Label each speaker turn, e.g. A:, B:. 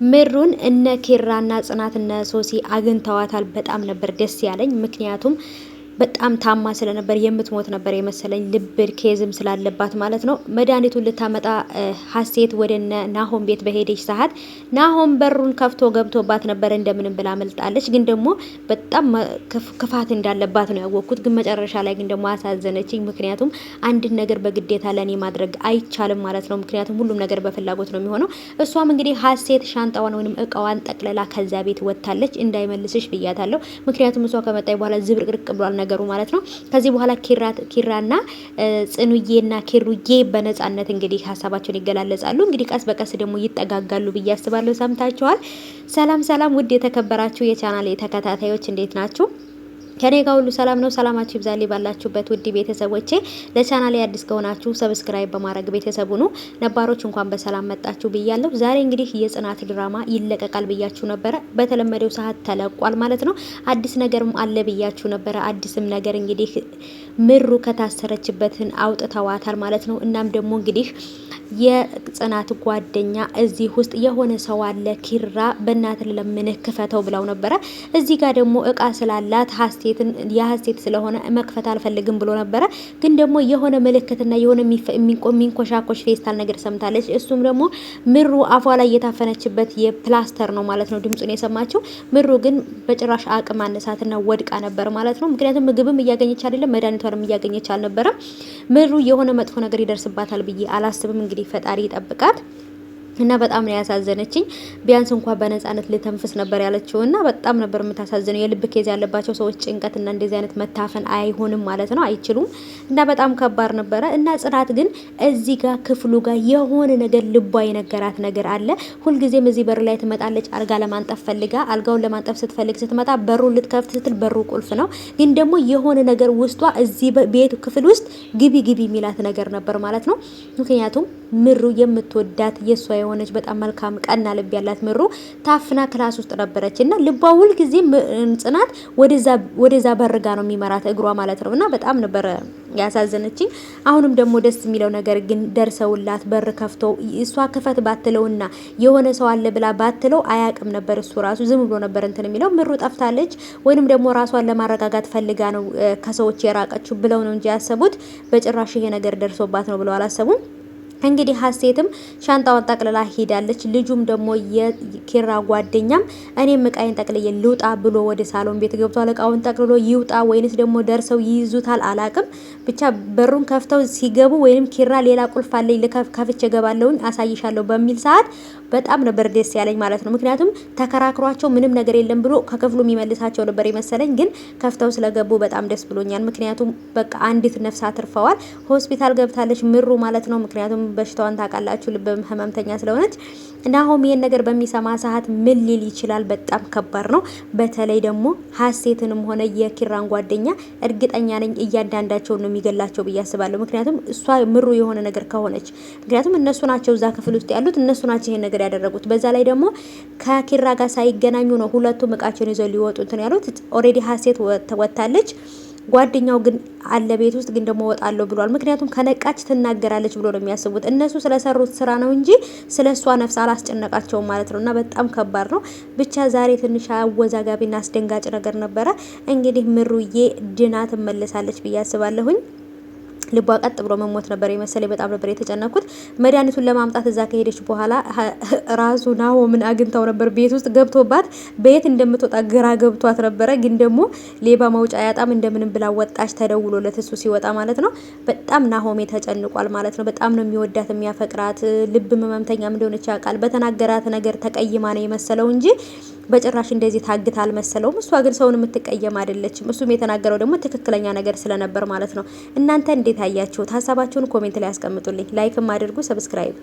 A: ምሩን እነ ኪራና ጽናት እነ ሶሲ አግኝተዋታል። በጣም ነበር ደስ ያለኝ። ምክንያቱም በጣም ታማ ስለነበር የምትሞት ነበር የመሰለኝ ልብ ኬዝም ስላለባት ማለት ነው። መድኃኒቱን ልታመጣ ሀሴት ወደ ናሆም ቤት በሄደች ሰዓት ናሆም በሩን ከፍቶ ገብቶባት ነበር። እንደምንም ብላ መልጣለች። ግን ደግሞ በጣም ክፋት እንዳለባት ነው ያወቅኩት። ግን መጨረሻ ላይ ግን ደግሞ አሳዘነችኝ። ምክንያቱም አንድን ነገር በግዴታ ለኔ ማድረግ አይቻልም ማለት ነው። ምክንያቱም ሁሉም ነገር በፍላጎት ነው የሚሆነው። እሷም እንግዲህ ሀሴት ሻንጣዋን ወይም እቃዋን ጠቅለላ ከዛ ቤት ወጥታለች። እንዳይመልስሽ ብያታለሁ። ምክንያቱም እሷ ከመጣይ በኋላ ዝብርቅርቅ ብሏል ነገሩ ማለት ነው። ከዚህ በኋላ ኪራና ጽኑዬና ኪሩዬ በነጻነት እንግዲህ ሀሳባቸውን ይገላለጻሉ። እንግዲህ ቀስ በቀስ ደግሞ ይጠጋጋሉ ብዬ አስባለሁ። ሰምታችኋል። ሰላም ሰላም! ውድ የተከበራችሁ የቻናሌ ተከታታዮች እንዴት ናችሁ? ከኔ ጋር ሁሉ ሰላም ነው። ሰላማችሁ ይብዛልኝ ባላችሁበት ውድ ቤተሰቦቼ። ለቻናሌ አዲስ ከሆናችሁ ሰብስክራይብ በማድረግ ቤተሰቡ ነው። ነባሮች እንኳን በሰላም መጣችሁ ብያለሁ። ዛሬ እንግዲህ የጽናት ድራማ ይለቀቃል ብያችሁ ነበረ። በተለመደው ሰዓት ተለቋል ማለት ነው። አዲስ ነገርም አለ ብያችሁ ነበረ። አዲስም ነገር እንግዲህ ምሩ ከታሰረችበትን አውጥተዋታል ማለት ነው። እናም ደግሞ እንግዲህ የጽናት ጓደኛ እዚህ ውስጥ የሆነ ሰው አለ ኪራ በእናት ለምንህ ክፈተው ብለው ነበረ። እዚህ ጋር ደግሞ እቃ ስላላት ሀሴትን ስለሆነ መክፈት አልፈልግም ብሎ ነበረ። ግን ደግሞ የሆነ ምልክትና የሆነ የሚንኮሻኮሽ ፌስታል ነገር ሰምታለች። እሱም ደግሞ ምሩ አፏ ላይ የታፈነችበት የፕላስተር ነው ማለት ነው ድምጹን የሰማችው። ምሩ ግን በጭራሽ አቅም አነሳትና ወድቃ ነበር ማለት ነው። ምክንያቱም ምግብም እያገኘች አይደለም፣ መድኃኒቷንም እያገኘች አልነበረም። ምሩ የሆነ መጥፎ ነገር ይደርስባታል ብዬ አላስብም። እንግዲህ ፈጣሪ ይጠብቃት። እና በጣም ነው ያሳዘነችኝ። ቢያንስ እንኳን በነጻነት ልተንፍስ ነበር ያለችው እና በጣም ነበር የምታሳዝነው። የልብ ኬዝ ያለባቸው ሰዎች ጭንቀትና እንደዚህ አይነት መታፈን አይሆንም ማለት ነው፣ አይችሉም። እና በጣም ከባድ ነበረ። እና ጽናት ግን እዚህ ጋር ክፍሉ ጋር የሆነ ነገር ልቧ የነገራት ነገር አለ። ሁልጊዜም እዚህ በር ላይ ትመጣለች። አልጋ ለማንጠፍ ፈልጋ አልጋውን ለማንጠፍ ስትፈልግ ስትመጣ በሩን ልትከፍት ስትል በሩ ቁልፍ ነው። ግን ደግሞ የሆነ ነገር ውስጧ እዚህ ቤት ክፍል ውስጥ ግቢ ግቢ የሚላት ነገር ነበር ማለት ነው። ምክንያቱም ምሩ የምትወዳት የሷ የሆነች በጣም መልካም ቀና ልብ ያላት ምሩ ታፍና ክላስ ውስጥ ነበረች እና ልቧ ሁል ጊዜ ጽናት ወደዛ በርጋ ነው የሚመራት እግሯ ማለት ነው። እና በጣም ነበር ያሳዘነችኝ። አሁንም ደግሞ ደስ የሚለው ነገር ግን ደርሰውላት በር ከፍተው እሷ ክፈት ባትለውና የሆነ ሰው አለ ብላ ባትለው አያቅም ነበር። እሱ ራሱ ዝም ብሎ ነበር እንትን የሚለው። ምሩ ጠፍታለች ወይንም ደግሞ ራሷን ለማረጋጋት ፈልጋ ነው ከሰዎች የራቀችው ብለው ነው እንጂ ያሰቡት በጭራሽ ይሄ ነገር ደርሶባት ነው ብለው አላሰቡም። እንግዲህ ሀሴትም ሻንጣውን ጠቅልላ ሄዳለች። ልጁም ደግሞ የኪራ ጓደኛም እኔም እቃዬን ጠቅልዬ ልውጣ ብሎ ወደ ሳሎን ቤት ገብቷል። እቃውን ጠቅልሎ ይውጣ ወይንስ ደግሞ ደርሰው ይይዙታል አላቅም። ብቻ በሩን ከፍተው ሲገቡ ወይንም ኪራ ሌላ ቁልፍ አለኝ ከፍቼ ገባለሁኝ አሳይሻለሁ በሚል ሰዓት በጣም ነበር ደስ ያለኝ ማለት ነው። ምክንያቱም ተከራክሯቸው ምንም ነገር የለም ብሎ ከክፍሉ የሚመልሳቸው ነበር የመሰለኝ። ግን ከፍተው ስለገቡ በጣም ደስ ብሎኛል። ምክንያቱም በቃ አንዲት ነፍስ አትርፈዋል። ሆስፒታል ገብታለች ምሩ ማለት ነው። ምክንያቱም በሽታዋን ታውቃላችሁ ልብ ህመምተኛ ስለሆነች። ናሆም ይሄን ነገር በሚሰማ ሰዓት ምን ሊል ይችላል? በጣም ከባድ ነው። በተለይ ደግሞ ሀሴትንም ሆነ የኪራን ጓደኛ እርግጠኛ ነኝ እያንዳንዳቸውን ነው የሚገላቸው ብዬ አስባለሁ። ምክንያቱም እሷ ምሩ የሆነ ነገር ከሆነች ምክንያቱም እነሱ ናቸው እዛ ክፍል ውስጥ ያሉት፣ እነሱ ናቸው ይሄን ነገር ያደረጉት። በዛ ላይ ደግሞ ከኪራ ጋር ሳይገናኙ ነው ሁለቱም እቃቸውን ይዘው ሊወጡ እንትን ያሉት። ኦሬዲ ሀሴት ወጣለች። ጓደኛው ግን አለ ቤት ውስጥ ግን ደግሞ ወጣለሁ ብሏል። ምክንያቱም ከነቃች ትናገራለች ብሎ ነው የሚያስቡት። እነሱ ስለሰሩት ስራ ነው እንጂ ስለሷ ነፍስ አላስጨነቃቸውም ማለት ነው። እና በጣም ከባድ ነው። ብቻ ዛሬ ትንሽ አወዛጋቢና አስደንጋጭ ነገር ነበረ። እንግዲህ ምሩዬ ድና ትመለሳለች ብዬ አስባለሁኝ። ልቧ ቀጥ ብሎ መሞት ነበር የመሰለኝ። በጣም ነበር የተጨነኩት። መድኃኒቱን ለማምጣት እዛ ከሄደች በኋላ ራሱ ናሆምን አግኝታው ነበር ቤት ውስጥ ገብቶባት በየት እንደምትወጣ ግራ ገብቷት ነበረ። ግን ደግሞ ሌባ መውጫ ያጣም እንደምንም ብላ ወጣች፣ ተደውሎለት እሱ ሲወጣ ማለት ነው። በጣም ናሆሜ ተጨንቋል ማለት ነው። በጣም ነው የሚወዳት የሚያፈቅራት። ልብ ህመምተኛም እንደሆነች ያውቃል። በተናገራት ነገር ተቀይማ ነው የመሰለው እንጂ በጭራሽ እንደዚህ ታግታ አልመሰለውም። እሷ ግን ሰውን የምትቀየም አይደለችም። እሱም የተናገረው ደግሞ ትክክለኛ ነገር ስለነበር ማለት ነው። እናንተ እንዴት አያችሁት? ሀሳባችሁን ኮሜንት ላይ አስቀምጡልኝ። ላይክም አድርጉ፣ ሰብስክራይብ